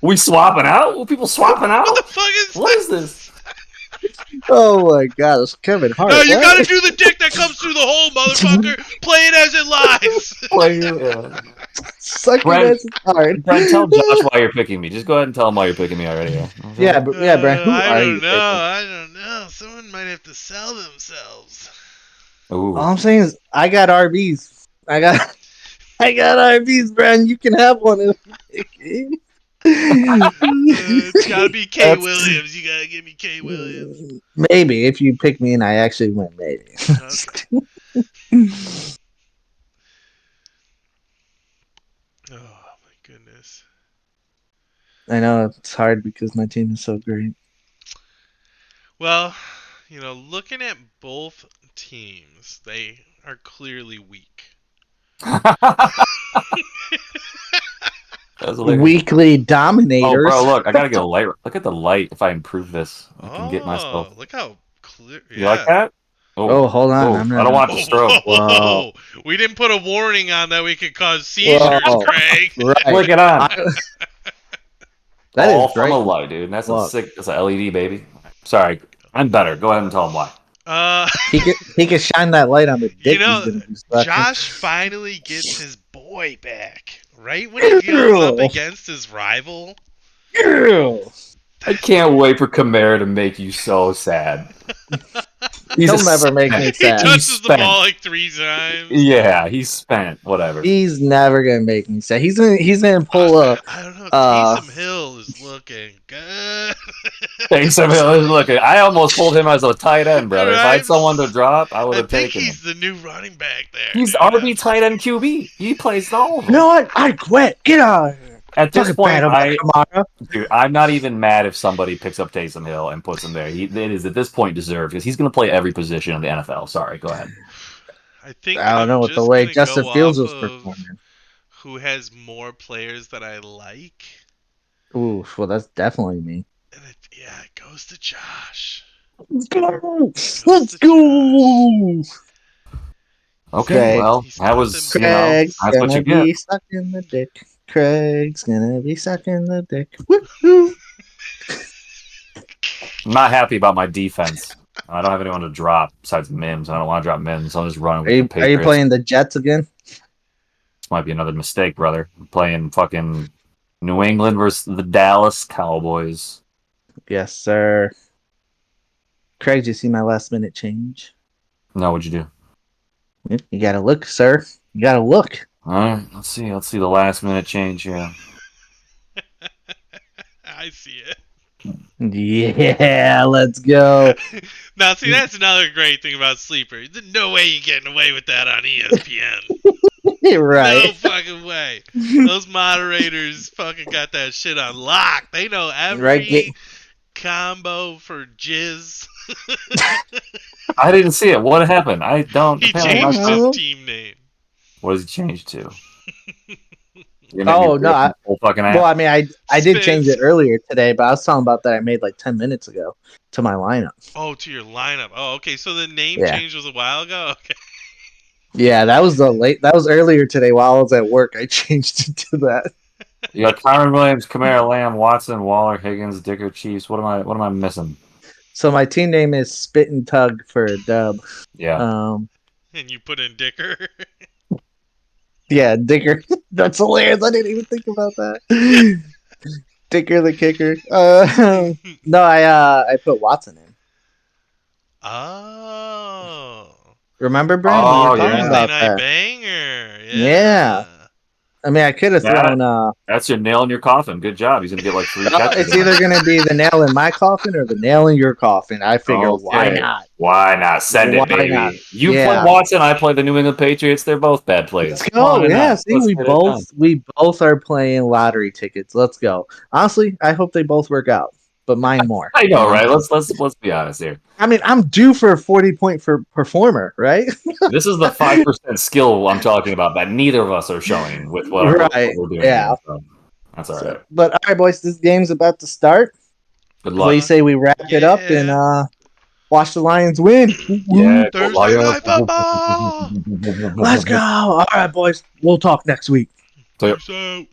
S3: We swapping out? People swapping out?
S2: What the fuck is
S3: What is this?
S1: Oh my god, it's Kevin Hart.
S2: No, you
S1: What?
S2: gotta do the dick that comes through the hole, motherfucker. Play it as it lies.
S1: Suck
S3: Brent-
S1: it as it's hard.
S3: Brent, tell Josh why you're picking me. Just go ahead and tell him why you're picking me already.
S1: Yeah, but Brent, who
S2: I
S1: are
S2: don't
S1: you?
S2: know. I don't know. Someone might have to sell themselves.
S3: Ooh.
S1: All I'm saying is, I got RBs. I got RBs, Brent. You can have one.
S2: It's gotta be K.
S1: That's-
S2: Williams. You gotta give me K. Williams.
S1: Maybe if you pick me and I actually win, maybe.
S2: Okay. Oh my goodness.
S1: I know it's hard because my team is so great.
S2: Well, looking at both teams, they are clearly weak.
S3: That was hilarious.
S1: Weekly
S3: Oh,
S1: dominators.
S3: bro, look! I gotta get a light. Look at the light. If I improve this, I can get myself.
S2: Look how clear.
S3: You like that?
S1: Oh, hold on. I'm
S3: I don't
S1: gonna-
S3: want the stroke.
S1: Whoa.
S2: We didn't put a warning on that we could cause seizures,
S1: Whoa.
S2: Craig.
S1: Right.
S3: Click it on.
S1: That
S3: All
S1: is
S3: from a
S1: great.
S3: light, dude. That's a
S1: Look.
S3: sick. That's a LED, baby. Sorry, I'm better. Go ahead and tell him why.
S1: He can shine that light on the dick.
S2: You know,
S1: he's gonna be sucking.
S2: Josh finally gets his boy back. Right when he goes up against his rival.
S1: Girl.
S3: I can't wait for Kamara to make you so sad.
S1: He'll never make me
S2: He
S1: sad.
S2: touches the
S3: spent.
S2: ball like 3 times.
S3: Yeah, he's spent. Whatever.
S1: He's never gonna make me sad. He's gonna pull up.
S2: I don't know. Taysom Hill is looking good.
S3: Taysom Hill is looking. I almost pulled him as a tight end, brother. If I
S2: Right?
S3: had someone to drop, I would
S2: I
S3: have
S2: think
S3: taken him.
S2: he's the new running back there.
S3: He's
S2: dude.
S3: RB tight end QB. He plays all of
S1: You
S3: them.
S1: know what? I quit. Get out of here.
S3: At this
S1: Talking
S3: point,
S1: bad about Kamara.
S3: dude, I'm not even mad if somebody picks up Taysom Hill and puts him there. It is at this point deserved because he's going to play every position in the NFL. Sorry, go ahead.
S2: I think
S1: I don't
S2: I'm
S1: know what the
S2: just
S1: way
S2: gonna
S1: Justin
S2: go
S1: Fields
S2: off
S1: was
S2: of
S1: performing.
S2: who has more players that I like.
S1: Ooh, well, that's definitely me.
S2: And it goes to Josh.
S1: Let's go. Let's go.
S3: Okay,
S1: Craig.
S3: well,
S2: He's
S3: that was,
S2: nothing
S1: Craig's
S3: that's what
S1: gonna
S3: you get.
S1: be sucking the dick. Craig's gonna be sucking the dick. Woo-hoo.
S3: I'm not happy about my defense. I don't have anyone to drop besides Mims. I don't want to drop Mims. So I'm just running with the
S1: Are you
S3: Patriots.
S1: playing the Jets again?
S3: This might be another mistake, brother. I'm playing fucking New England versus the Dallas Cowboys.
S1: Yes, sir. Craig, did you see my last minute change?
S3: No, what'd you do?
S1: You gotta look, sir. You gotta look.
S3: All right, let's see. Let's see the last minute change here.
S2: I see it.
S1: Yeah, let's go.
S2: Now, see, that's another great thing about Sleeper. There's no way you're getting away with that on ESPN. No
S1: Right.
S2: fucking way. Those moderators fucking got that shit on lock. They know every
S1: Right,
S2: combo for jizz.
S3: I didn't see it. What happened? I don't.
S2: He
S3: apparently
S2: changed
S3: not-
S2: his team name.
S3: What does he change to?
S1: Oh, no,
S3: Whole fucking app?
S1: Well, I mean, I did change it
S2: Spins.
S1: earlier today, but I was talking about that I made like 10 minutes ago to my lineup.
S2: Oh, to your lineup. Oh, okay. So the name
S1: Yeah.
S2: change was a while ago? Okay.
S1: Yeah, that was earlier today while I was at work. I changed it to that.
S3: You got Kyron Williams, Kamara, Lamb, Watson, Waller, Higgins, Dicker, Chiefs. What am I missing?
S1: So my team name is Spit and Tug for a dub.
S3: Yeah.
S2: And you put in Dicker.
S1: Yeah, Dicker. That's hilarious. I didn't even think about that. Dicker the kicker. No, I put Watson in.
S2: Oh.
S1: Remember, Brandon?
S3: Oh,
S1: We were talking
S3: yeah.
S2: Thursday
S1: about
S2: night
S1: that.
S2: banger.
S1: Yeah. I mean, I could have
S3: Yeah.
S1: thrown.
S3: That's your nail in your coffin. Good job. He's gonna get like 3 catches.
S1: It's either gonna be the nail in my coffin or the nail in your coffin. I figure, why
S3: Okay.
S1: not?
S3: Why not? Send it,
S1: Why
S3: baby.
S1: not?
S3: You
S1: Yeah.
S3: play Watson, I play the New England Patriots. They're both bad plays.
S1: Let's go.
S3: Why
S1: Yeah,
S3: not?
S1: see,
S3: Let's
S1: we
S3: get it done.
S1: both are playing lottery tickets. Let's go. Honestly, I hope they both work out, but mine more.
S3: I know, right? Let's be honest here.
S1: I mean, I'm due for a 40-point for performer, right?
S3: This is the 5% skill I'm talking about that neither of us are showing with what
S1: Right,
S3: we're doing.
S1: yeah.
S3: Here, so that's all right.
S1: But all right, boys, this game's about to start.
S3: Good
S1: What do
S3: luck.
S1: you say we wrap it up and watch the Lions win?
S3: Yeah,
S2: Thursday
S3: go
S2: night football.
S3: Lions.
S1: Let's go. All right, boys. We'll talk next week.
S3: So,
S2: Peace out.